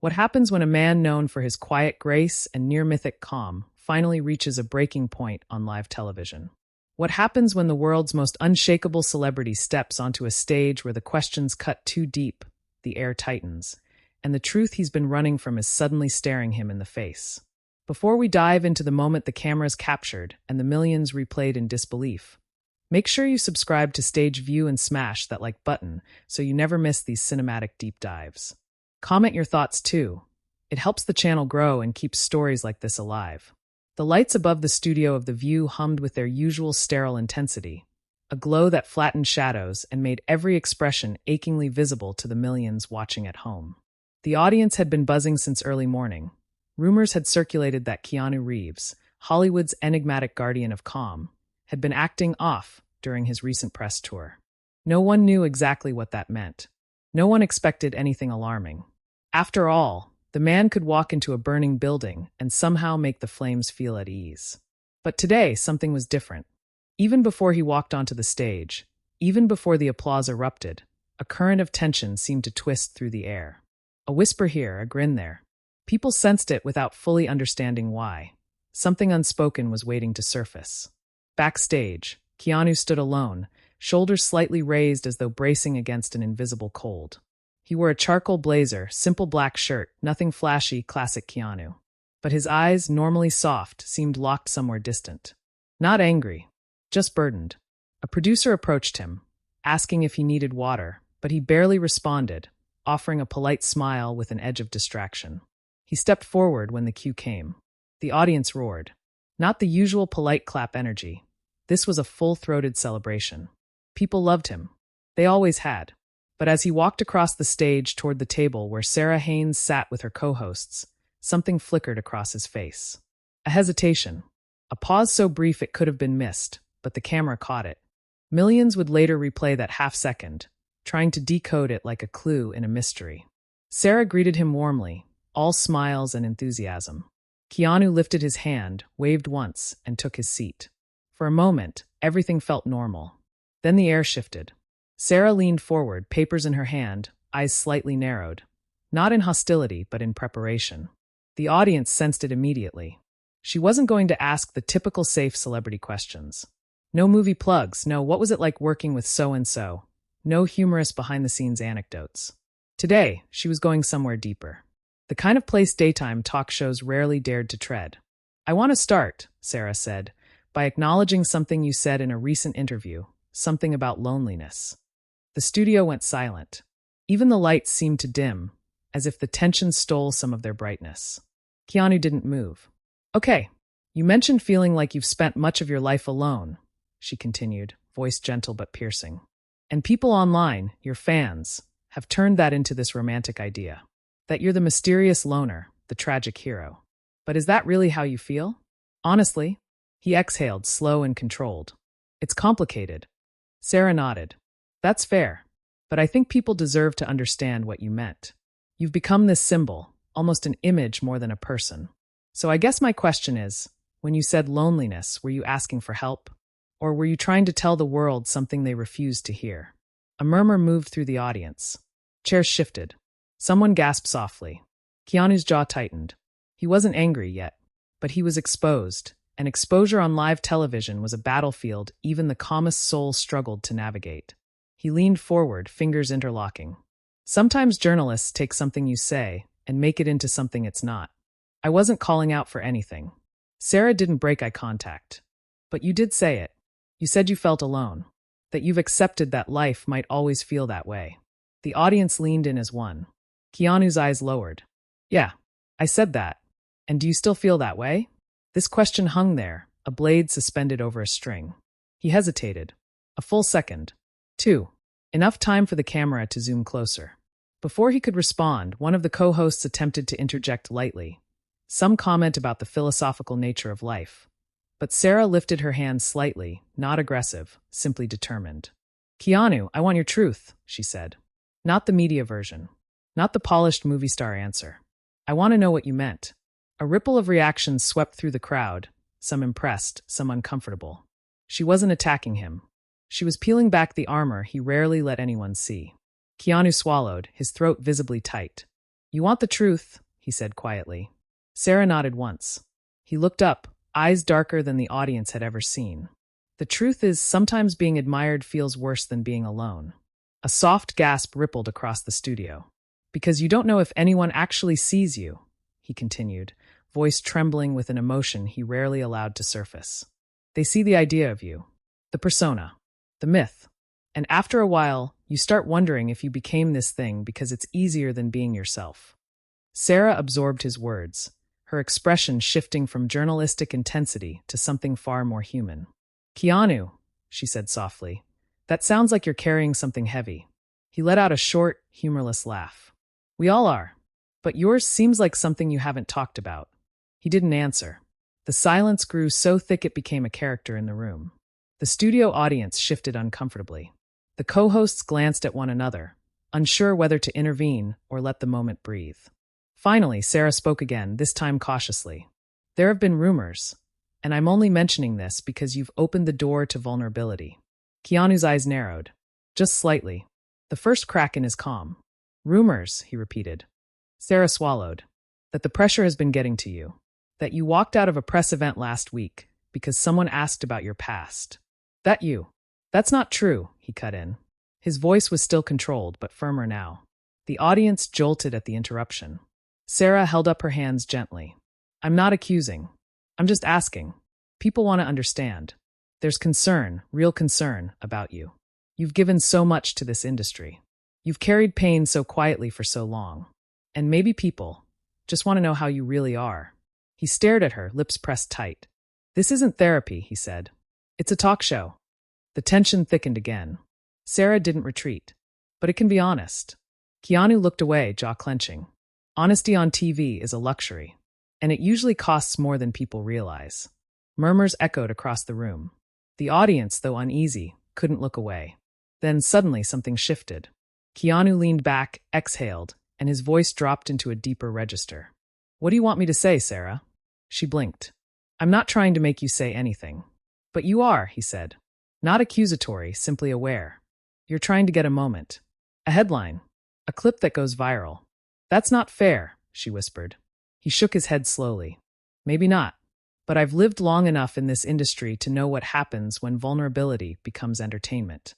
What happens when a man known for his quiet grace and near-mythic calm finally reaches a breaking point on live television? What happens when the world's most unshakable celebrity steps onto a stage where the questions cut too deep, the air tightens, and the truth he's been running from is suddenly staring him in the face? Before we dive into the moment the cameras captured and the millions replayed in disbelief, make sure you subscribe to Stage View and smash that like button so you never miss these cinematic deep dives. Comment your thoughts too. It helps the channel grow and keeps stories like this alive. The lights above the studio of The View hummed with their usual sterile intensity, a glow that flattened shadows and made every expression achingly visible to the millions watching at home. The audience had been buzzing since early morning. Rumors had circulated that Keanu Reeves, Hollywood's enigmatic guardian of calm, had been acting off during his recent press tour. No one knew exactly what that meant. No one expected anything alarming. After all, the man could walk into a burning building and somehow make the flames feel at ease. But today, something was different. Even before he walked onto the stage, even before the applause erupted, a current of tension seemed to twist through the air. A whisper here, a grin there. People sensed it without fully understanding why. Something unspoken was waiting to surface. Backstage, Keanu stood alone, shoulders slightly raised as though bracing against an invisible cold. He wore a charcoal blazer, simple black shirt, nothing flashy, classic Keanu. But his eyes, normally soft, seemed locked somewhere distant. Not angry, just burdened. A producer approached him, asking if he needed water, but he barely responded, offering a polite smile with an edge of distraction. He stepped forward when the cue came. The audience roared. Not the usual polite clap energy. This was a full-throated celebration. People loved him. They always had. But as he walked across the stage toward the table where Sara Haines sat with her co-hosts, something flickered across his face. A hesitation. A pause so brief it could have been missed, but the camera caught it. Millions would later replay that half-second, trying to decode it like a clue in a mystery. Sara greeted him warmly, all smiles and enthusiasm. Keanu lifted his hand, waved once, and took his seat. For a moment, everything felt normal. Then the air shifted. Sara leaned forward, papers in her hand, eyes slightly narrowed. Not in hostility, but in preparation. The audience sensed it immediately. She wasn't going to ask the typical safe celebrity questions. No movie plugs, no what was it like working with so-and-so. No humorous behind-the-scenes anecdotes. Today, she was going somewhere deeper. The kind of place daytime talk shows rarely dared to tread. I want to start, Sara said, by acknowledging something you said in a recent interview, something about loneliness. The studio went silent. Even the lights seemed to dim, as if the tension stole some of their brightness. Keanu didn't move. Okay, you mentioned feeling like you've spent much of your life alone, she continued, voice gentle but piercing. And people online, your fans, have turned that into this romantic idea. That you're the mysterious loner, the tragic hero. But is that really how you feel? Honestly, he exhaled, slow and controlled. It's complicated. Sara nodded. That's fair. But I think people deserve to understand what you meant. You've become this symbol, almost an image more than a person. So I guess my question is, when you said loneliness, were you asking for help? Or were you trying to tell the world something they refused to hear? A murmur moved through the audience. Chairs shifted. Someone gasped softly. Keanu's jaw tightened. He wasn't angry yet, but he was exposed, and exposure on live television was a battlefield even the calmest soul struggled to navigate. He leaned forward, fingers interlocking. Sometimes journalists take something you say and make it into something it's not. I wasn't calling out for anything. Sara didn't break eye contact. But you did say it. You said you felt alone. That you've accepted that life might always feel that way. The audience leaned in as one. Keanu's eyes lowered. Yeah, I said that. And do you still feel that way? This question hung there, a blade suspended over a string. He hesitated. A full second. 2. Enough time for the camera to zoom closer. Before he could respond, one of the co-hosts attempted to interject lightly. Some comment about the philosophical nature of life. But Sara lifted her hand slightly, not aggressive, simply determined. Keanu, I want your truth, she said. Not the media version. Not the polished movie star answer. I want to know what you meant. A ripple of reactions swept through the crowd, some impressed, some uncomfortable. She wasn't attacking him. She was peeling back the armor he rarely let anyone see. Keanu swallowed, his throat visibly tight. You want the truth, he said quietly. Sara nodded once. He looked up, eyes darker than the audience had ever seen. The truth is, sometimes being admired feels worse than being alone. A soft gasp rippled across the studio. Because you don't know if anyone actually sees you, he continued, voice trembling with an emotion he rarely allowed to surface. They see the idea of you, the persona, the myth. And after a while, you start wondering if you became this thing because it's easier than being yourself. Sara absorbed his words, her expression shifting from journalistic intensity to something far more human. Keanu, she said softly, that sounds like you're carrying something heavy. He let out a short, humorless laugh. We all are. But yours seems like something you haven't talked about. He didn't answer. The silence grew so thick it became a character in the room. The studio audience shifted uncomfortably. The co-hosts glanced at one another, unsure whether to intervene or let the moment breathe. Finally, Sara spoke again, this time cautiously. There have been rumors, and I'm only mentioning this because you've opened the door to vulnerability. Keanu's eyes narrowed, just slightly, the first crack in his calm. Rumors, he repeated. Sara swallowed. That the pressure has been getting to you. That you walked out of a press event last week because someone asked about your past. That you. That's not true, he cut in. His voice was still controlled, but firmer now. The audience jolted at the interruption. Sara held up her hands gently. I'm not accusing. I'm just asking. People want to understand. There's concern, real concern, about you. You've given so much to this industry. You've carried pain so quietly for so long. And maybe people just want to know how you really are. He stared at her, lips pressed tight. This isn't therapy, he said. It's a talk show. The tension thickened again. Sara didn't retreat. But it can be honest. Keanu looked away, jaw clenching. Honesty on TV is a luxury, and it usually costs more than people realize. Murmurs echoed across the room. The audience, though uneasy, couldn't look away. Then suddenly something shifted. Keanu leaned back, exhaled, and his voice dropped into a deeper register. What do you want me to say, Sara? She blinked. I'm not trying to make you say anything. But you are, he said. Not accusatory, simply aware. You're trying to get a moment. A headline. A clip that goes viral. That's not fair, she whispered. He shook his head slowly. Maybe not. But I've lived long enough in this industry to know what happens when vulnerability becomes entertainment.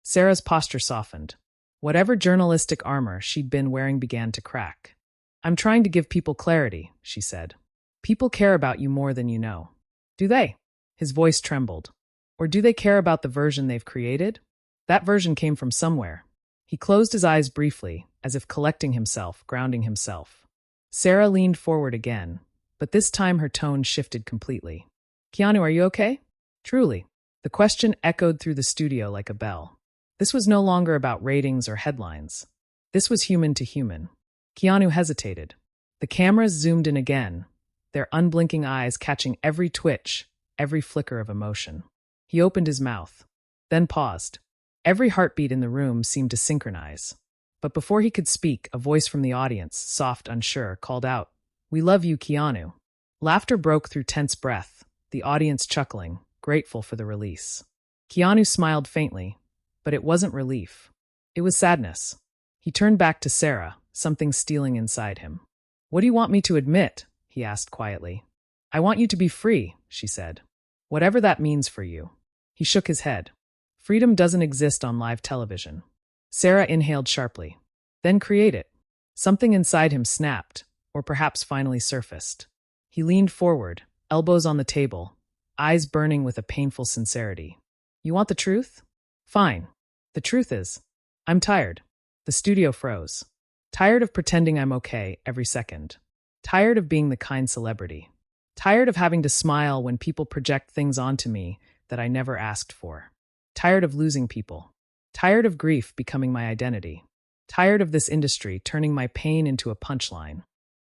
Sara's posture softened. Whatever journalistic armor she'd been wearing began to crack. I'm trying to give people clarity, she said. People care about you more than you know. Do they? His voice trembled. Or do they care about the version they've created? That version came from somewhere. He closed his eyes briefly, as if collecting himself, grounding himself. Sara leaned forward again, but this time her tone shifted completely. Keanu, are you okay? Truly. The question echoed through the studio like a bell. This was no longer about ratings or headlines. This was human to human. Keanu hesitated. The cameras zoomed in again, their unblinking eyes catching every twitch, every flicker of emotion. He opened his mouth, then paused. Every heartbeat in the room seemed to synchronize. But before he could speak, a voice from the audience, soft, unsure, called out, We love you, Keanu. Laughter broke through tense breath, the audience chuckling, grateful for the release. Keanu smiled faintly, but it wasn't relief. It was sadness. He turned back to Sara, something stealing inside him. What do you want me to admit? He asked quietly. I want you to be free, she said. Whatever that means for you. He shook his head. Freedom doesn't exist on live television. Sara inhaled sharply. Then create it. Something inside him snapped, or perhaps finally surfaced. He leaned forward, elbows on the table, eyes burning with a painful sincerity. You want the truth? Fine. The truth is, I'm tired. The studio froze. Tired of pretending I'm okay every second. Tired of being the kind celebrity. Tired of having to smile when people project things onto me that I never asked for. Tired of losing people. Tired of grief becoming my identity. Tired of this industry turning my pain into a punchline.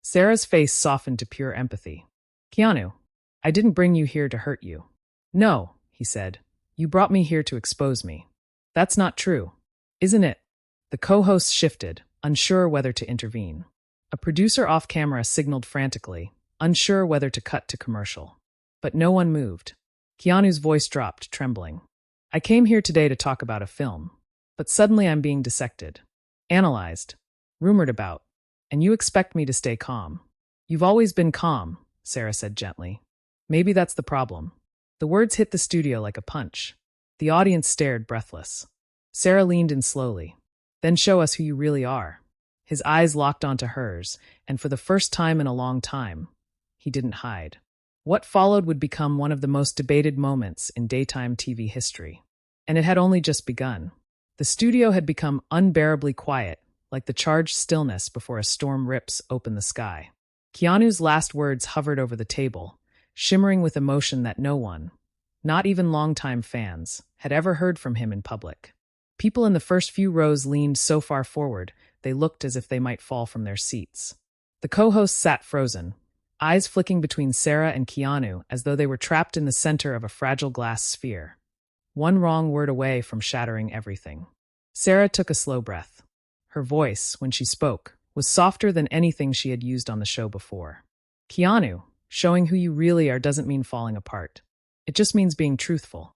Sara's face softened to pure empathy. Keanu, I didn't bring you here to hurt you. No, he said. You brought me here to expose me. That's not true. Isn't it? The co-hosts shifted, unsure whether to intervene. A producer off camera signaled frantically, unsure whether to cut to commercial. But no one moved. Keanu's voice dropped, trembling. I came here today to talk about a film, but suddenly I'm being dissected, analyzed, rumored about. And you expect me to stay calm. You've always been calm, Sara said gently. Maybe that's the problem. The words hit the studio like a punch. The audience stared breathless. Sara leaned in slowly. Then show us who you really are. His eyes locked onto hers, and for the first time in a long time, he didn't hide. What followed would become one of the most debated moments in daytime TV history. And it had only just begun. The studio had become unbearably quiet, like the charged stillness before a storm rips open the sky. Keanu's last words hovered over the table, shimmering with emotion that no one, not even longtime fans, had ever heard from him in public. People in the first few rows leaned so far forward, they looked as if they might fall from their seats. The co-hosts sat frozen, eyes flicking between Sara and Keanu as though they were trapped in the center of a fragile glass sphere. One wrong word away from shattering everything. Sara took a slow breath. Her voice, when she spoke, was softer than anything she had used on the show before. Keanu, showing who you really are doesn't mean falling apart. It just means being truthful.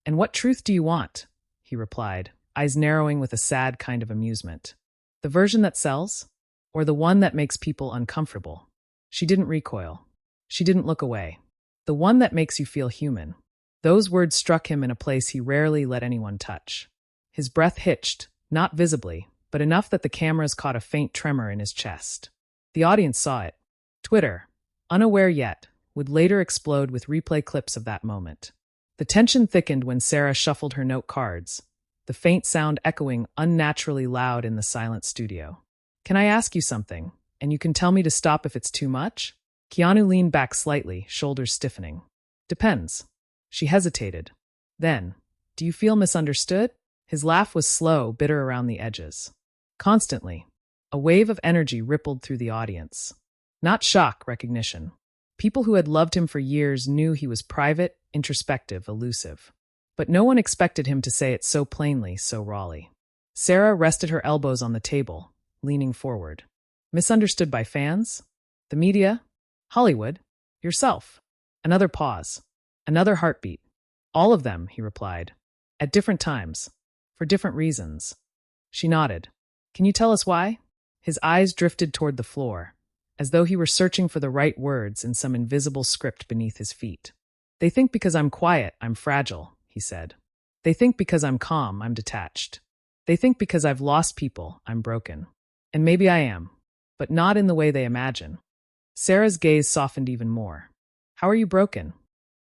And what truth do you want? He replied, eyes narrowing with a sad kind of amusement. The version that sells? Or the one that makes people uncomfortable? She didn't recoil. She didn't look away. The one that makes you feel human. Those words struck him in a place he rarely let anyone touch. His breath hitched, not visibly, but enough that the cameras caught a faint tremor in his chest. The audience saw it. Twitter, unaware yet, would later explode with replay clips of that moment. The tension thickened when Sara shuffled her note cards, the faint sound echoing unnaturally loud in the silent studio. Can I ask you something, and you can tell me to stop if it's too much? Keanu leaned back slightly, shoulders stiffening. Depends. She hesitated. Then, do you feel misunderstood? His laugh was slow, bitter around the edges. Constantly, a wave of energy rippled through the audience. Not shock, recognition. People who had loved him for years knew he was private, introspective, elusive. But no one expected him to say it so plainly, so rawly. Sara rested her elbows on the table, leaning forward. Misunderstood by fans? The media? Hollywood? Yourself? Another pause. Another heartbeat. All of them, he replied. At different times. For different reasons. She nodded. Can you tell us why? His eyes drifted toward the floor, as though he were searching for the right words in some invisible script beneath his feet. They think because I'm quiet, I'm fragile, he said. They think because I'm calm, I'm detached. They think because I've lost people, I'm broken. And maybe I am, but not in the way they imagine. Sara's gaze softened even more. How are you broken?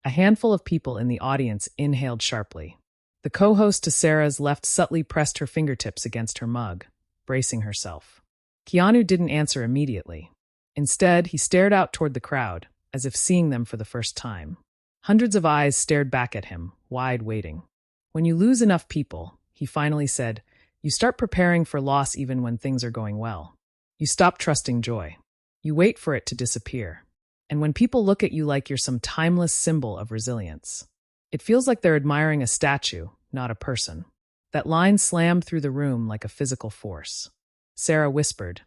A handful of people in the audience inhaled sharply. The co-host to Sara's left subtly pressed her fingertips against her mug, bracing herself. Keanu didn't answer immediately. Instead, he stared out toward the crowd, as if seeing them for the first time. Hundreds of eyes stared back at him, wide waiting. When you lose enough people, he finally said, you start preparing for loss even when things are going well. You stop trusting joy. You wait for it to disappear. And when people look at you like you're some timeless symbol of resilience, it feels like they're admiring a statue, not a person. That line slammed through the room like a physical force. Sara whispered,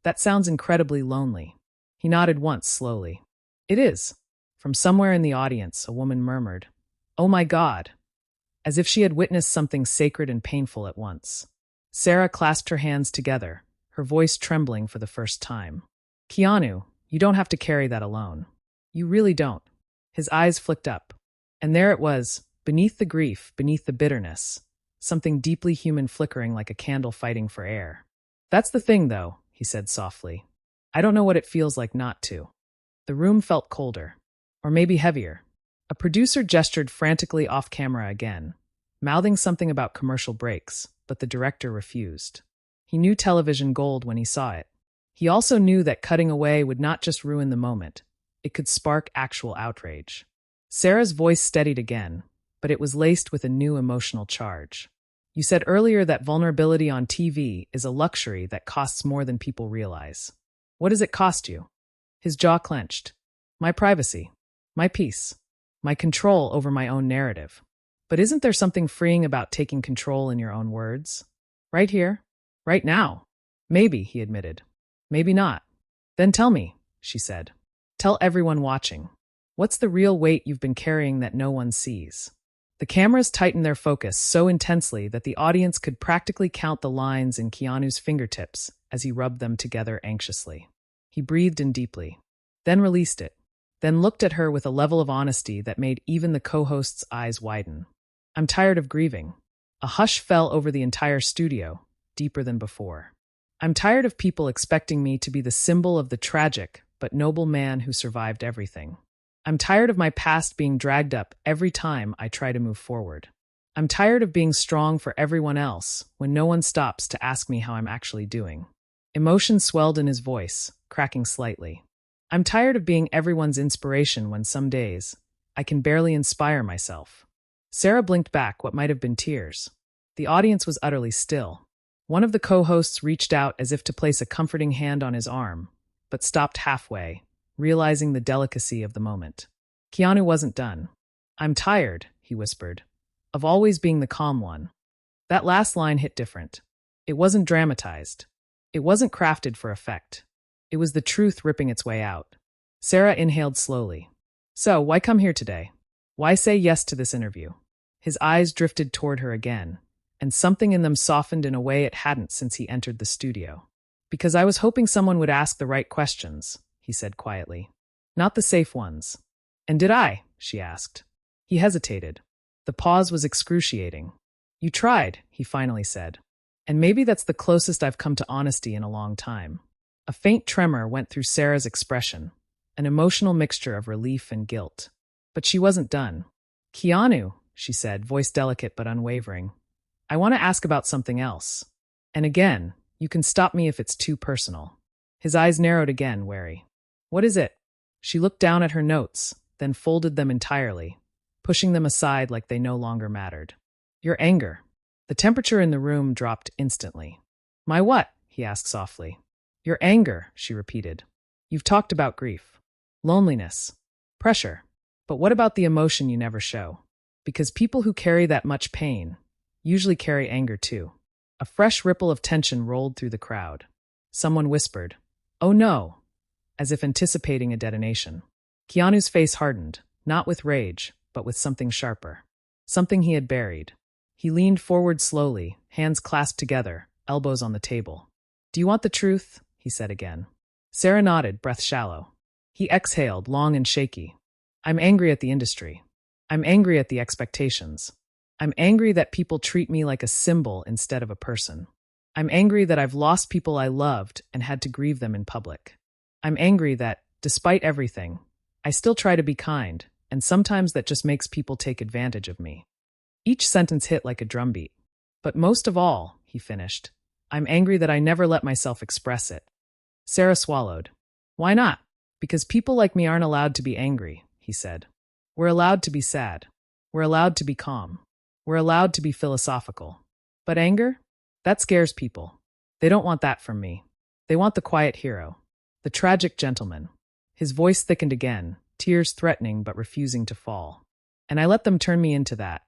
that sounds incredibly lonely. He nodded once slowly. It is. From somewhere in the audience, a woman murmured, oh my God, as if she had witnessed something sacred and painful at once. Sara clasped her hands together, her voice trembling for the first time. Keanu, you don't have to carry that alone. You really don't. His eyes flicked up. And there it was, beneath the grief, beneath the bitterness, something deeply human flickering like a candle fighting for air. That's the thing, though, he said softly. I don't know what it feels like not to. The room felt colder. Or maybe heavier. A producer gestured frantically off camera again, mouthing something about commercial breaks, but the director refused. He knew television gold when he saw it. He also knew that cutting away would not just ruin the moment, it could spark actual outrage. Sara's voice steadied again, but it was laced with a new emotional charge. You said earlier that vulnerability on TV is a luxury that costs more than people realize. What does it cost you? His jaw clenched. My privacy. My peace. My control over my own narrative. But isn't there something freeing about taking control in your own words? Right here? Right now? Maybe, he admitted. Maybe not. Then tell me, she said. Tell everyone watching. What's the real weight you've been carrying that no one sees? The cameras tightened their focus so intensely that the audience could practically count the lines in Keanu's fingertips as he rubbed them together anxiously. He breathed in deeply, then released it, then looked at her with a level of honesty that made even the co-host's eyes widen. I'm tired of grieving. A hush fell over the entire studio, deeper than before. I'm tired of people expecting me to be the symbol of the tragic but noble man who survived everything. I'm tired of my past being dragged up every time I try to move forward. I'm tired of being strong for everyone else when no one stops to ask me how I'm actually doing. Emotion swelled in his voice, cracking slightly. I'm tired of being everyone's inspiration when some days I can barely inspire myself. Sara blinked back what might have been tears. The audience was utterly still. One of the co-hosts reached out as if to place a comforting hand on his arm, but stopped halfway, realizing the delicacy of the moment. Keanu wasn't done. I'm tired, he whispered, of always being the calm one. That last line hit different. It wasn't dramatized. It wasn't crafted for effect. It was the truth ripping its way out. Sara inhaled slowly. So, why come here today? Why say yes to this interview? His eyes drifted toward her again, and something in them softened in a way it hadn't since he entered the studio. Because I was hoping someone would ask the right questions, he said quietly. Not the safe ones. And did I? She asked. He hesitated. The pause was excruciating. You tried, he finally said. And maybe that's the closest I've come to honesty in a long time. A faint tremor went through Sarah's expression, an emotional mixture of relief and guilt. But she wasn't done. Keanu, she said, voice delicate but unwavering. I want to ask about something else. And again, you can stop me if it's too personal. His eyes narrowed again, wary. What is it? She looked down at her notes, then folded them entirely, pushing them aside like they no longer mattered. Your anger. The temperature in the room dropped instantly. My what? He asked softly. Your anger, she repeated. You've talked about grief, loneliness, pressure. But what about the emotion you never show? Because people who carry that much pain usually carry anger too. A fresh ripple of tension rolled through the crowd. Someone whispered, "Oh no," as if anticipating a detonation. Keanu's face hardened, not with rage, but with something sharper. Something he had buried. He leaned forward slowly, hands clasped together, elbows on the table. Do you want the truth? He said again. Sara nodded, breath shallow. He exhaled, long and shaky. I'm angry at the industry. I'm angry at the expectations. I'm angry that people treat me like a symbol instead of a person. I'm angry that I've lost people I loved and had to grieve them in public. I'm angry that, despite everything, I still try to be kind, and sometimes that just makes people take advantage of me. Each sentence hit like a drumbeat. But most of all, he finished, I'm angry that I never let myself express it. Sara swallowed. Why not? Because people like me aren't allowed to be angry, he said. We're allowed to be sad. We're allowed to be calm. We're allowed to be philosophical. But anger? That scares people. They don't want that from me. They want the quiet hero, the tragic gentleman. His voice thickened again, tears threatening but refusing to fall. And I let them turn me into that,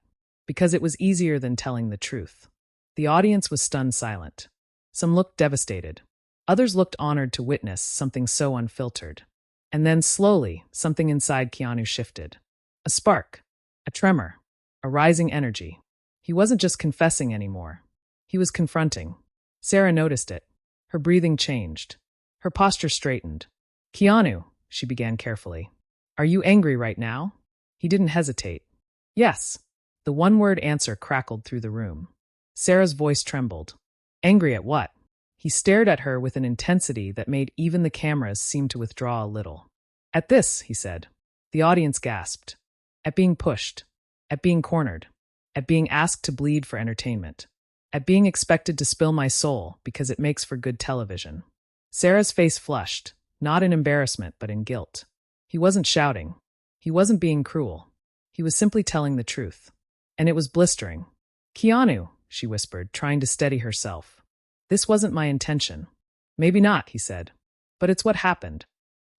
because it was easier than telling the truth. The audience was stunned silent. Some looked devastated. Others looked honored to witness something so unfiltered. And then slowly, something inside Keanu shifted. A spark, a tremor, a rising energy. He wasn't just confessing anymore. He was confronting. Sara noticed it. Her breathing changed. Her posture straightened. Keanu, she began carefully. Are you angry right now? He didn't hesitate. Yes. The one-word answer crackled through the room. Sarah's voice trembled. Angry at what? He stared at her with an intensity that made even the cameras seem to withdraw a little. At this, he said. The audience gasped. At being pushed. At being cornered. At being asked to bleed for entertainment. At being expected to spill my soul because it makes for good television. Sarah's face flushed, not in embarrassment but in guilt. He wasn't shouting. He wasn't being cruel. He was simply telling the truth. And it was blistering. Keanu, she whispered, trying to steady herself. This wasn't my intention. Maybe not, he said. But it's what happened.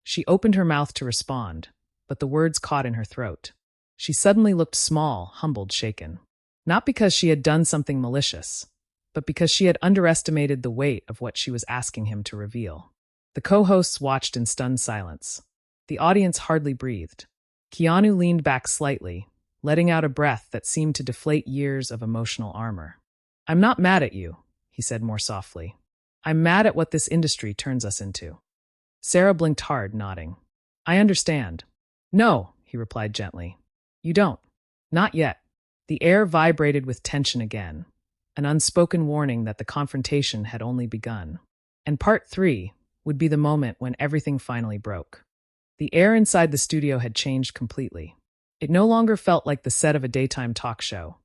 She opened her mouth to respond, but the words caught in her throat. She suddenly looked small, humbled, shaken. Not because she had done something malicious, but because she had underestimated the weight of what she was asking him to reveal. The co-hosts watched in stunned silence. The audience hardly breathed. Keanu leaned back slightly, letting out a breath that seemed to deflate years of emotional armor. I'm not mad at you, he said more softly. I'm mad at what this industry turns us into. Sara blinked hard, nodding. I understand. No, he replied gently. You don't. Not yet. The air vibrated with tension again, an unspoken warning that the confrontation had only begun. And part 3 would be the moment when everything finally broke. The air inside the studio had changed completely. It no longer felt like the set of a daytime talk show.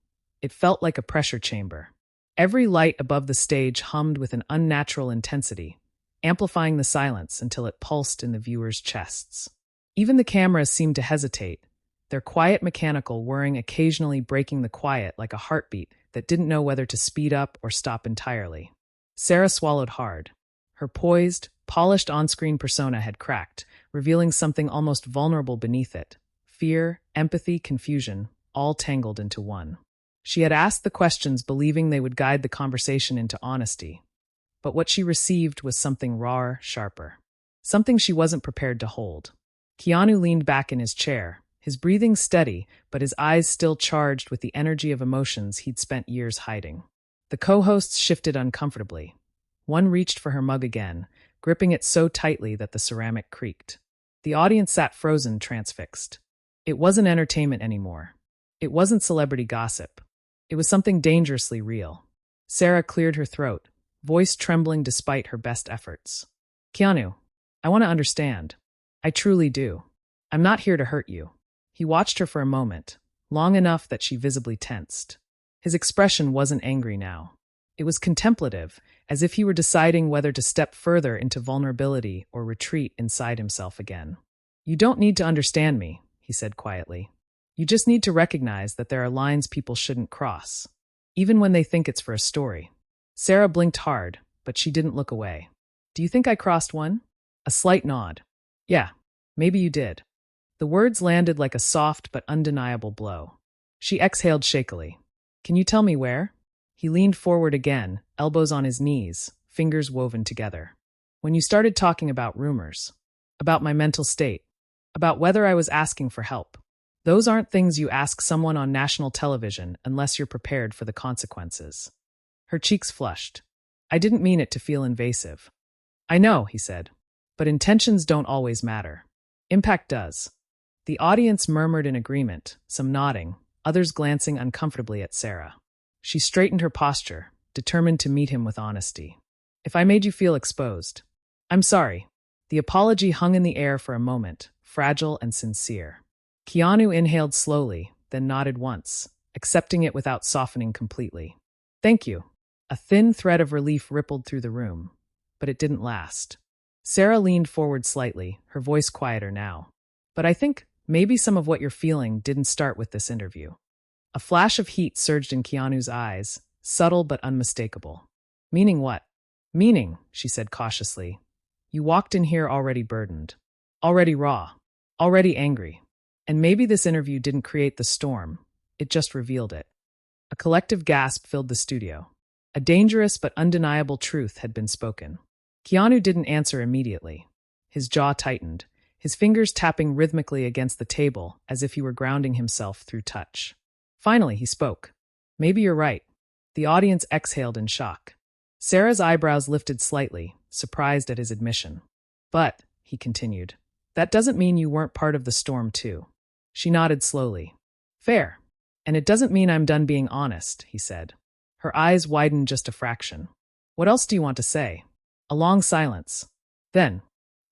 It felt like a pressure chamber. Every light above the stage hummed with an unnatural intensity, amplifying the silence until it pulsed in the viewers' chests. Even the cameras seemed to hesitate, their quiet mechanical whirring occasionally breaking the quiet like a heartbeat that didn't know whether to speed up or stop entirely. Sara swallowed hard. Her poised, polished on-screen persona had cracked, revealing something almost vulnerable beneath it. Fear, empathy, confusion, all tangled into one. She had asked the questions believing they would guide the conversation into honesty. But what she received was something rawer, sharper. Something she wasn't prepared to hold. Keanu leaned back in his chair, his breathing steady, but his eyes still charged with the energy of emotions he'd spent years hiding. The co-hosts shifted uncomfortably. One reached for her mug again, gripping it so tightly that the ceramic creaked. The audience sat frozen, transfixed. It wasn't entertainment anymore. It wasn't celebrity gossip. It was something dangerously real. Sara cleared her throat, voice trembling despite her best efforts. Keanu, I want to understand. I truly do. I'm not here to hurt you. He watched her for a moment, long enough that she visibly tensed. His expression wasn't angry now. It was contemplative, as if he were deciding whether to step further into vulnerability or retreat inside himself again. You don't need to understand me, he said quietly. You just need to recognize that there are lines people shouldn't cross, even when they think it's for a story. Sara blinked hard, but she didn't look away. Do you think I crossed one? A slight nod. Yeah, maybe you did. The words landed like a soft but undeniable blow. She exhaled shakily. Can you tell me where? He leaned forward again, elbows on his knees, fingers woven together. When you started talking about rumors, about my mental state, about whether I was asking for help. Those aren't things you ask someone on national television unless you're prepared for the consequences. Her cheeks flushed. I didn't mean it to feel invasive. I know, he said, but intentions don't always matter. Impact does. The audience murmured in agreement, some nodding, others glancing uncomfortably at Sara. She straightened her posture, determined to meet him with honesty. If I made you feel exposed, I'm sorry. The apology hung in the air for a moment, fragile and sincere. Keanu inhaled slowly, then nodded once, accepting it without softening completely. Thank you. A thin thread of relief rippled through the room, but it didn't last. Sara leaned forward slightly, her voice quieter now. But I think maybe some of what you're feeling didn't start with this interview. A flash of heat surged in Keanu's eyes, subtle but unmistakable. Meaning what? Meaning, she said cautiously. You walked in here already burdened, already raw, already angry. And maybe this interview didn't create the storm, it just revealed it. A collective gasp filled the studio. A dangerous but undeniable truth had been spoken. Keanu didn't answer immediately. His jaw tightened, his fingers tapping rhythmically against the table as if he were grounding himself through touch. Finally, he spoke. Maybe you're right. The audience exhaled in shock. Sara's eyebrows lifted slightly, surprised at his admission. But, he continued, that doesn't mean you weren't part of the storm too. She nodded slowly. Fair. And it doesn't mean I'm done being honest, he said. Her eyes widened just a fraction. What else do you want to say? A long silence. Then,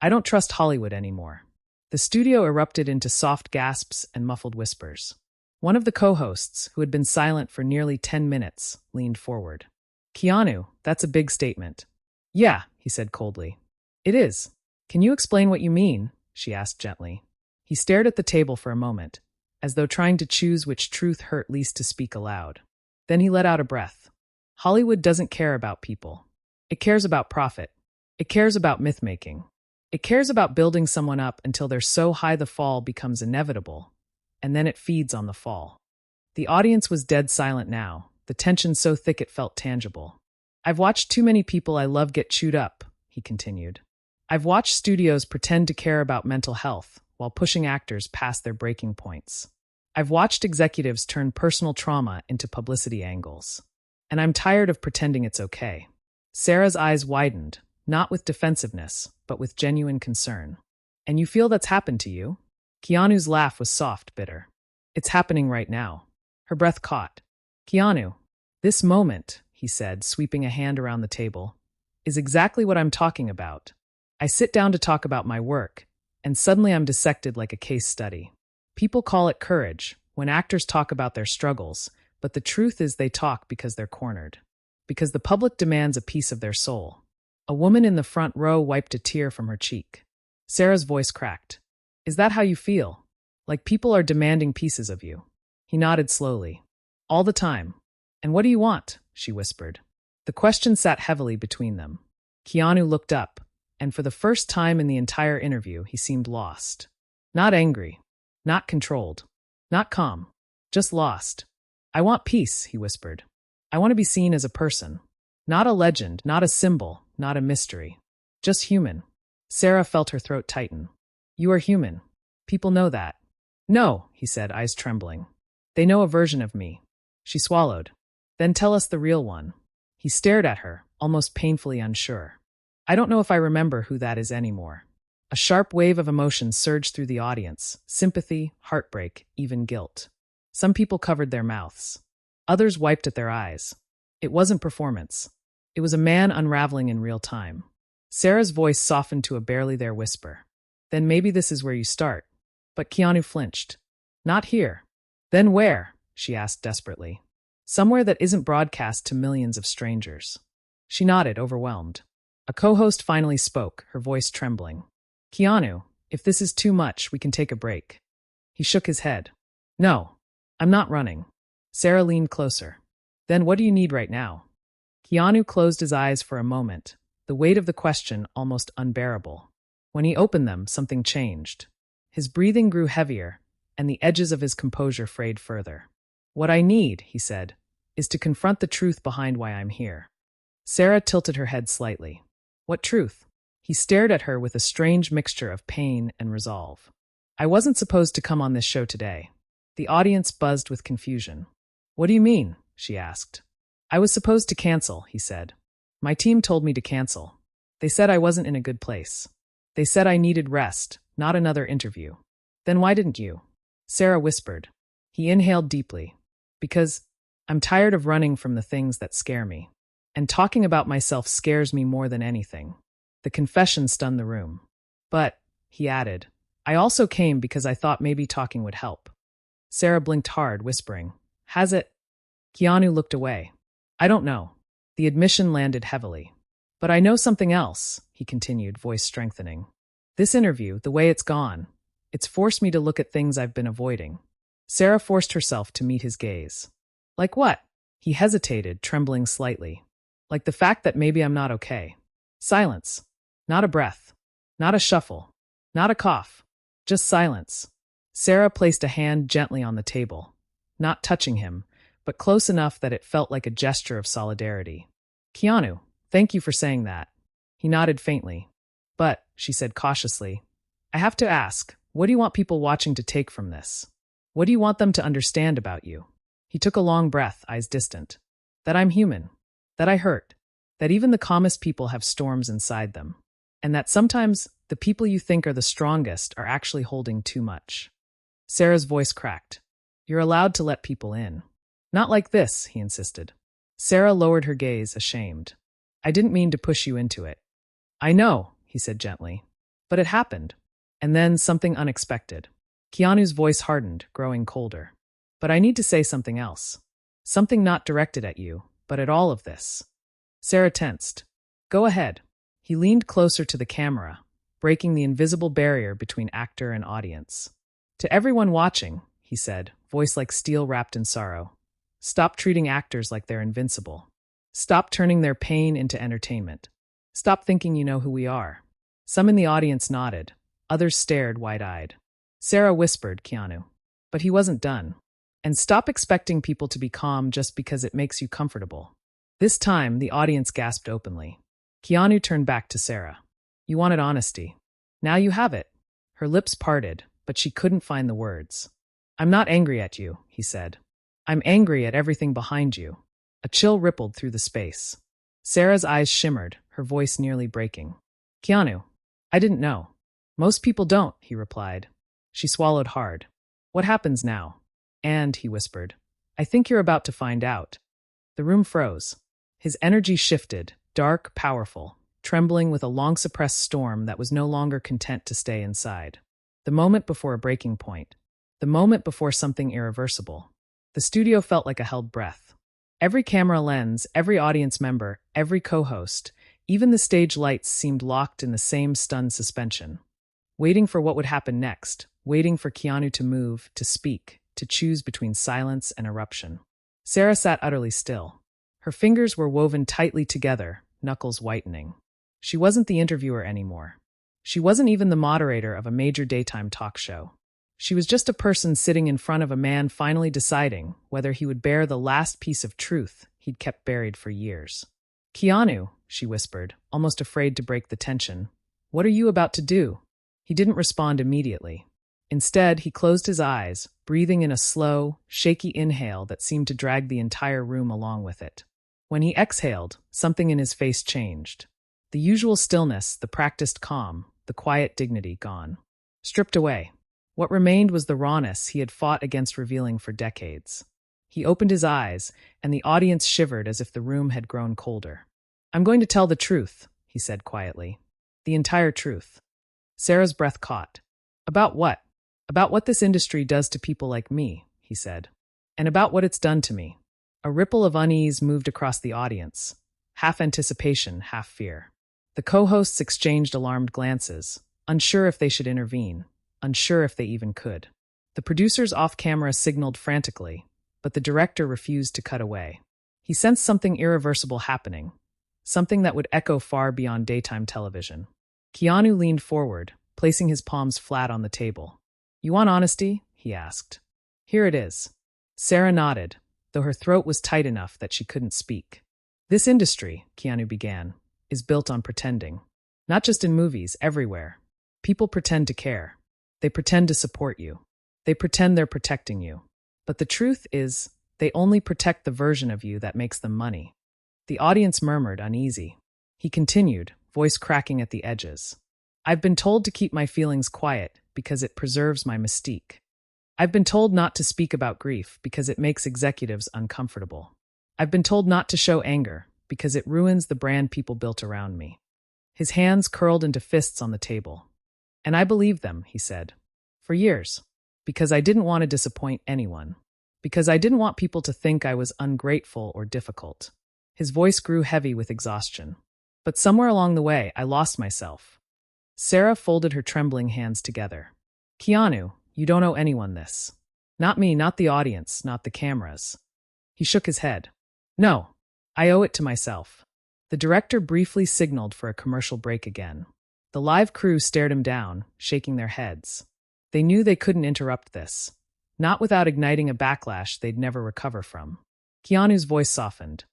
I don't trust Hollywood anymore. The studio erupted into soft gasps and muffled whispers. One of the co-hosts, who had been silent for nearly 10 minutes, leaned forward. Keanu, that's a big statement. Yeah, he said coldly. It is. Can you explain what you mean? She asked gently. He stared at the table for a moment, as though trying to choose which truth hurt least to speak aloud. Then he let out a breath. Hollywood doesn't care about people. It cares about profit. It cares about myth-making. It cares about building someone up until they're so high the fall becomes inevitable, and then it feeds on the fall. The audience was dead silent now, the tension so thick it felt tangible. I've watched too many people I love get chewed up, he continued. I've watched studios pretend to care about mental health while pushing actors past their breaking points. I've watched executives turn personal trauma into publicity angles. And I'm tired of pretending it's okay. Sarah's eyes widened, not with defensiveness, but with genuine concern. And you feel that's happened to you? Keanu's laugh was soft, bitter. It's happening right now. Her breath caught. Keanu, this moment, he said, sweeping a hand around the table, is exactly what I'm talking about. I sit down to talk about my work, and suddenly I'm dissected like a case study. People call it courage when actors talk about their struggles, but the truth is they talk because they're cornered. Because the public demands a piece of their soul. A woman in the front row wiped a tear from her cheek. Sarah's voice cracked. Is that how you feel? Like people are demanding pieces of you? He nodded slowly. All the time. And what do you want? She whispered. The question sat heavily between them. Keanu looked up, and for the first time in the entire interview, he seemed lost. Not angry. Not controlled. Not calm. Just lost. I want peace, he whispered. I want to be seen as a person. Not a legend, not a symbol, not a mystery. Just human. Sarah felt her throat tighten. You are human. People know that. No, he said, eyes trembling. They know a version of me. She swallowed. Then tell us the real one. He stared at her, almost painfully unsure. I don't know if I remember who that is anymore. A sharp wave of emotion surged through the audience, sympathy, heartbreak, even guilt. Some people covered their mouths. Others wiped at their eyes. It wasn't performance. It was a man unraveling in real time. Sarah's voice softened to a barely there whisper. Then maybe this is where you start. But Keanu flinched. Not here. Then where? She asked desperately. Somewhere that isn't broadcast to millions of strangers. She nodded, overwhelmed. A co-host finally spoke, her voice trembling. Keanu, if this is too much, we can take a break. He shook his head. No, I'm not running. Sarah leaned closer. Then what do you need right now? Keanu closed his eyes for a moment, the weight of the question almost unbearable. When he opened them, something changed. His breathing grew heavier, and the edges of his composure frayed further. What I need, he said, is to confront the truth behind why I'm here. Sarah tilted her head slightly. What truth? He stared at her with a strange mixture of pain and resolve. I wasn't supposed to come on this show today. The audience buzzed with confusion. What do you mean? She asked. I was supposed to cancel, he said. My team told me to cancel. They said I wasn't in a good place. They said I needed rest, not another interview. Then why didn't you? Sarah whispered. He inhaled deeply. Because I'm tired of running from the things that scare me. And talking about myself scares me more than anything. The confession stunned the room. But, he added, I also came because I thought maybe talking would help. Sarah blinked hard, whispering, Has it? Keanu looked away. I don't know. The admission landed heavily. But I know something else, he continued, voice strengthening. This interview, the way it's gone, it's forced me to look at things I've been avoiding. Sarah forced herself to meet his gaze. Like what? He hesitated, trembling slightly. Like the fact that maybe I'm not okay. Silence. Not a breath. Not a shuffle. Not a cough. Just silence. Sarah placed a hand gently on the table, not touching him, but close enough that it felt like a gesture of solidarity. Keanu, thank you for saying that. He nodded faintly. But, she said cautiously, I have to ask, what do you want people watching to take from this? What do you want them to understand about you? He took a long breath, eyes distant. That I'm human. That I hurt. That even the calmest people have storms inside them. And that sometimes the people you think are the strongest are actually holding too much. Sarah's voice cracked. You're allowed to let people in. Not like this, he insisted. Sarah lowered her gaze, ashamed. I didn't mean to push you into it. I know, he said gently. But it happened. And then something unexpected. Keanu's voice hardened, growing colder. But I need to say something else. Something not directed at you, but at all of this. Sarah tensed. Go ahead. He leaned closer to the camera, breaking the invisible barrier between actor and audience. To everyone watching, he said, voice like steel wrapped in sorrow. Stop treating actors like they're invincible. Stop turning their pain into entertainment. Stop thinking you know who we are. Some in the audience nodded. Others stared wide-eyed. Sarah whispered, Keanu. But he wasn't done. And stop expecting people to be calm just because it makes you comfortable. This time, the audience gasped openly. Keanu turned back to Sarah. You wanted honesty. Now you have it. Her lips parted, but she couldn't find the words. I'm not angry at you, he said. I'm angry at everything behind you. A chill rippled through the space. Sarah's eyes shimmered, her voice nearly breaking. Keanu, I didn't know. Most people don't, he replied. She swallowed hard. What happens now? And, he whispered, I think you're about to find out. The room froze. His energy shifted, dark, powerful, trembling with a long-suppressed storm that was no longer content to stay inside. The moment before a breaking point. The moment before something irreversible. The studio felt like a held breath. Every camera lens, every audience member, every co-host, even the stage lights seemed locked in the same stunned suspension. Waiting for what would happen next, waiting for Keanu to move, to speak, to choose between silence and eruption. Sara sat utterly still. Her fingers were woven tightly together, knuckles whitening. She wasn't the interviewer anymore. She wasn't even the moderator of a major daytime talk show. She was just a person sitting in front of a man finally deciding whether he would bear the last piece of truth he'd kept buried for years. Keanu, she whispered, almost afraid to break the tension, what are you about to do? He didn't respond immediately. Instead, he closed his eyes, breathing in a slow, shaky inhale that seemed to drag the entire room along with it. When he exhaled, something in his face changed. The usual stillness, the practiced calm, the quiet dignity gone. Stripped away. What remained was the rawness he had fought against revealing for decades. He opened his eyes, and the audience shivered as if the room had grown colder. I'm going to tell the truth, he said quietly. The entire truth. Sarah's breath caught. About what? About what this industry does to people like me, he said. And about what it's done to me. A ripple of unease moved across the audience, half anticipation, half fear. The co-hosts exchanged alarmed glances, unsure if they should intervene, unsure if they even could. The producers off-camera signaled frantically, but the director refused to cut away. He sensed something irreversible happening, something that would echo far beyond daytime television. Keanu leaned forward, placing his palms flat on the table. You want honesty? He asked. Here it is. Sara nodded, though her throat was tight enough that she couldn't speak. This industry, Keanu began, is built on pretending. Not just in movies, everywhere. People pretend to care. They pretend to support you. They pretend they're protecting you. But the truth is, they only protect the version of you that makes them money. The audience murmured, uneasy. He continued, voice cracking at the edges. I've been told to keep my feelings quiet because it preserves my mystique. I've been told not to speak about grief because it makes executives uncomfortable. I've been told not to show anger because it ruins the brand people built around me. His hands curled into fists on the table. And I believed them, he said. For years. Because I didn't want to disappoint anyone. Because I didn't want people to think I was ungrateful or difficult. His voice grew heavy with exhaustion. But somewhere along the way, I lost myself. Sara folded her trembling hands together. Keanu, you don't owe anyone this. Not me, not the audience, not the cameras. He shook his head. No, I owe it to myself. The director briefly signaled for a commercial break again. The live crew stared him down, shaking their heads. They knew they couldn't interrupt this. Not without igniting a backlash they'd never recover from. Keanu's voice softened.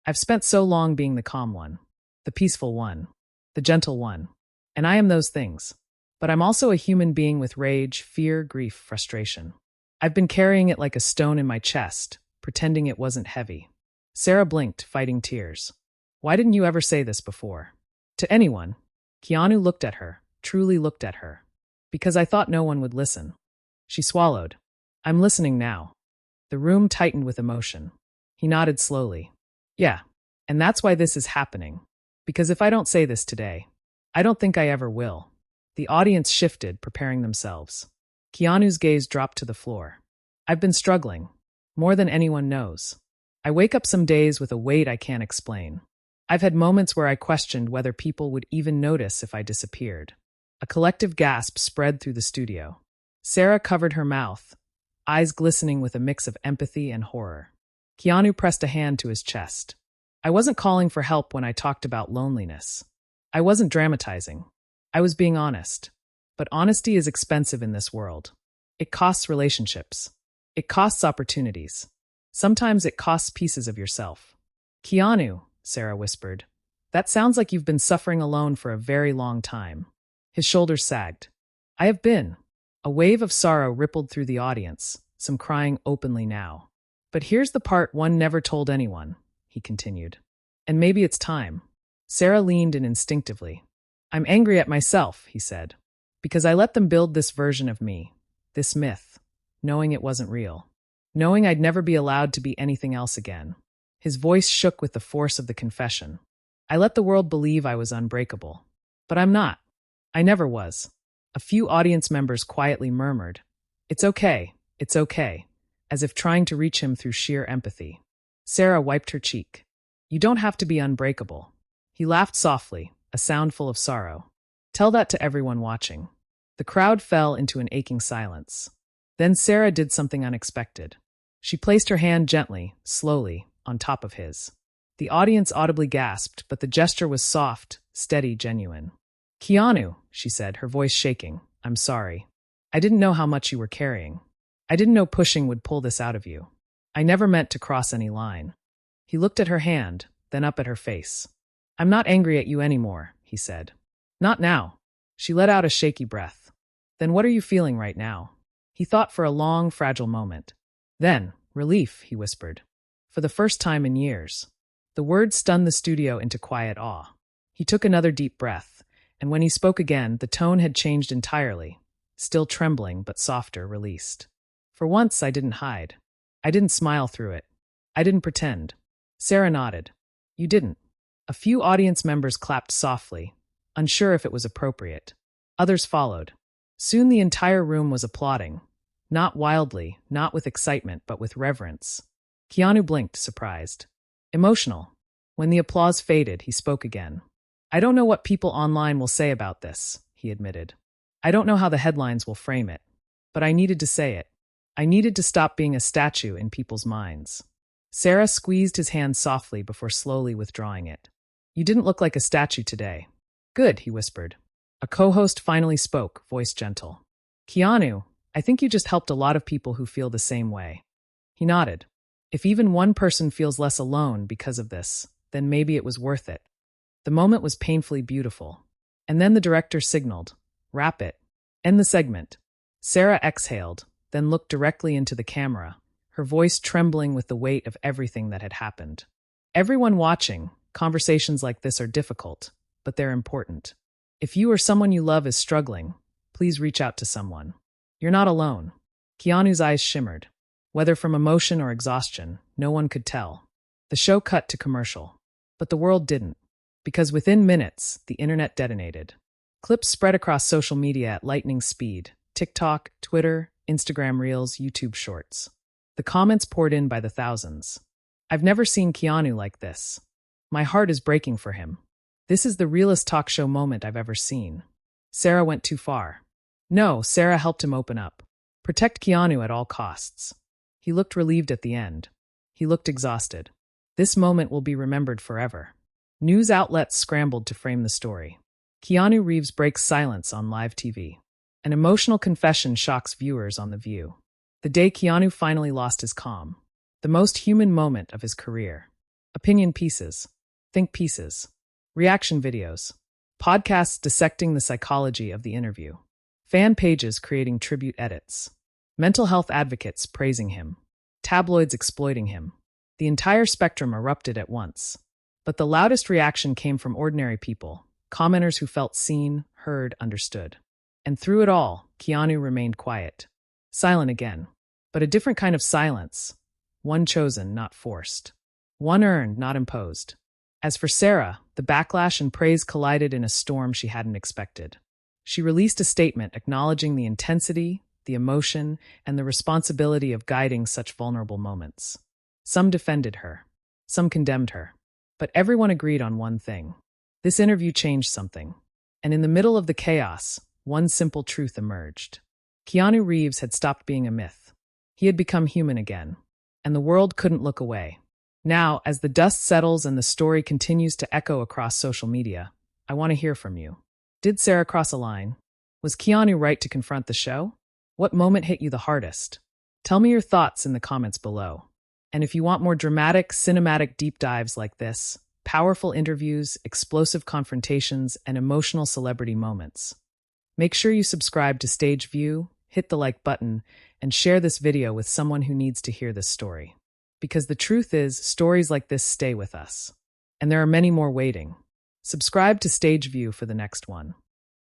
I've spent so long being the calm one. The peaceful one. The gentle one. And I am those things. But I'm also a human being with rage, fear, grief, frustration. I've been carrying it like a stone in my chest, pretending it wasn't heavy. Sara blinked, fighting tears. Why didn't you ever say this before? To anyone. Keanu looked at her, truly looked at her. Because I thought no one would listen. She swallowed. I'm listening now. The room tightened with emotion. He nodded slowly. Yeah, and that's why this is happening. Because if I don't say this today, I don't think I ever will. The audience shifted, preparing themselves. Keanu's gaze dropped to the floor. I've been struggling. More than anyone knows. I wake up some days with a weight I can't explain. I've had moments where I questioned whether people would even notice if I disappeared. A collective gasp spread through the studio. Sara covered her mouth, eyes glistening with a mix of empathy and horror. Keanu pressed a hand to his chest. I wasn't calling for help when I talked about loneliness. I wasn't dramatizing. I was being honest. But honesty is expensive in this world. It costs relationships. It costs opportunities. Sometimes it costs pieces of yourself. Keanu, Sara whispered, that sounds like you've been suffering alone for a very long time. His shoulders sagged. I have been. A wave of sorrow rippled through the audience, some crying openly now. But here's the part one never told anyone, he continued. And maybe it's time. Sara leaned in instinctively. I'm angry at myself, he said, because I let them build this version of me, this myth, knowing it wasn't real, knowing I'd never be allowed to be anything else again. His voice shook with the force of the confession. I let the world believe I was unbreakable. But I'm not. I never was. A few audience members quietly murmured, it's okay, as if trying to reach him through sheer empathy. Sara wiped her cheek. You don't have to be unbreakable. He laughed softly, a sound full of sorrow. Tell that to everyone watching. The crowd fell into an aching silence. Then Sara did something unexpected. She placed her hand gently, slowly, on top of his. The audience audibly gasped, but the gesture was soft, steady, genuine. Keanu, she said, her voice shaking, I'm sorry. I didn't know how much you were carrying. I didn't know pushing would pull this out of you. I never meant to cross any line. He looked at her hand, then up at her face. I'm not angry at you anymore, he said. Not now. She let out a shaky breath. Then what are you feeling right now? He thought for a long, fragile moment. Then, relief, he whispered. For the first time in years. The words stunned the studio into quiet awe. He took another deep breath, and when he spoke again, the tone had changed entirely. Still trembling, but softer, released. For once, I didn't hide. I didn't smile through it. I didn't pretend. Sara nodded. You didn't. A few audience members clapped softly, unsure if it was appropriate. Others followed. Soon the entire room was applauding. Not wildly, not with excitement, but with reverence. Keanu blinked, surprised. Emotional. When the applause faded, he spoke again. I don't know what people online will say about this, he admitted. I don't know how the headlines will frame it. But I needed to say it. I needed to stop being a statue in people's minds. Sara squeezed his hand softly before slowly withdrawing it. You didn't look like a statue today. Good, he whispered. A co-host finally spoke, voice gentle. Keanu, I think you just helped a lot of people who feel the same way. He nodded. If even one person feels less alone because of this, then maybe it was worth it. The moment was painfully beautiful. And then the director signaled, wrap it. End the segment. Sara exhaled, then looked directly into the camera, her voice trembling with the weight of everything that had happened. Everyone watching, conversations like this are difficult, but they're important. If you or someone you love is struggling, please reach out to someone. You're not alone. Keanu's eyes shimmered. Whether from emotion or exhaustion, no one could tell. The show cut to commercial. But the world didn't. Because within minutes, the internet detonated. Clips spread across social media at lightning speed. TikTok, Twitter, Instagram Reels, YouTube Shorts. The comments poured in by the thousands. I've never seen Keanu like this. My heart is breaking for him. This is the realest talk show moment I've ever seen. Sara went too far. No, Sara helped him open up. Protect Keanu at all costs. He looked relieved at the end. He looked exhausted. This moment will be remembered forever. News outlets scrambled to frame the story. Keanu Reeves breaks silence on live TV. An emotional confession shocks viewers on The View. The day Keanu finally lost his calm. The most human moment of his career. Opinion pieces. Think pieces. Reaction videos. Podcasts dissecting the psychology of the interview. Fan pages creating tribute edits. Mental health advocates praising him. Tabloids exploiting him. The entire spectrum erupted at once. But the loudest reaction came from ordinary people, commenters who felt seen, heard, understood. And through it all, Keanu remained quiet. Silent again. But a different kind of silence. One chosen, not forced. One earned, not imposed. As for Sara, the backlash and praise collided in a storm she hadn't expected. She released a statement acknowledging the intensity, the emotion, and the responsibility of guiding such vulnerable moments. Some defended her. Some condemned her. But everyone agreed on one thing. This interview changed something. And in the middle of the chaos, one simple truth emerged. Keanu Reeves had stopped being a myth. He had become human again. And the world couldn't look away. Now, as the dust settles and the story continues to echo across social media, I want to hear from you. Did Sara cross a line? Was Keanu right to confront the show? What moment hit you the hardest? Tell me your thoughts in the comments below. And if you want more dramatic, cinematic deep dives like this, powerful interviews, explosive confrontations, and emotional celebrity moments, make sure you subscribe to Stage View, hit the like button, and share this video with someone who needs to hear this story. Because the truth is, stories like this stay with us. and there are many more waiting. Subscribe to Stage View for the next one.